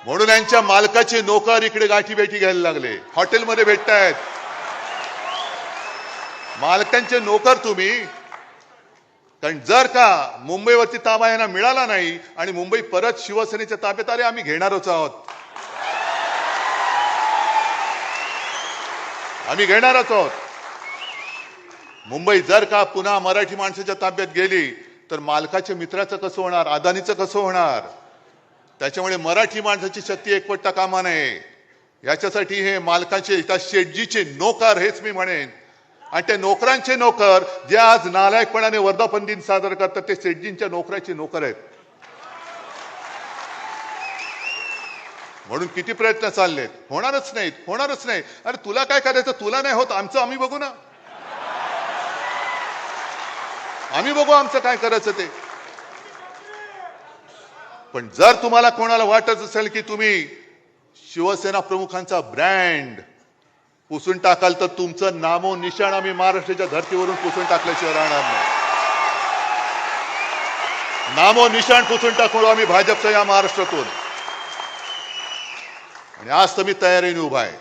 म्हणून यांच्या मालकाचे नोकर इकडे गाठी भेटी घ्यायला लागले, हॉटेलमध्ये भेटतायत. मालकांचे नोकर तुम्ही. कारण जर का मुंबईवरती ताबा यांना मिळाला नाही आणि मुंबई परत शिवसेनेच्या ताब्यात आले, आम्ही घेणारच आहोत, आम्ही घेणारच आहोत. मुंबई जर का पुन्हा मराठी माणसाच्या ताब्यात गेली तर मालकाच्या मित्राचं कसं होणार, अदानीचं कसं होणार. त्याच्यामुळे मराठी माणसाची शक्ती एकवटता कामा नये. याच्यासाठी हे मालकाचे त्या शेटजीचे नोकर, हेच मी म्हणेन, आणि त्या नोकरांचे नोकर जे आज नालायकपणाने वर्धापन दिन साजरा करतात ते शेटजींच्या नोकराचे नोकर आहेत. म्हणून किती प्रयत्न चाललेत, होणारच नाहीत, होणारच नाही. अरे तुला काय करायचं, तुला नाही होत, आमचं आम्ही बघू ना, आम्ही बघू आमचं काय करायचं ते. पण जर तुम्हाला कोणाला वाटत असेल की तुम्ही शिवसेना प्रमुखांचा ब्रँड पुसून टाकाल तर तुमचं नामो निशाण आम्ही महाराष्ट्राच्या धर्तीवरून पुसून टाकल्याशिवाय राहणार नाही. नामो निशाण पुसून टाकू आम्ही भाजपच्या या महाराष्ट्रातून. आणि आज तर मी तयारीने उभा आहे.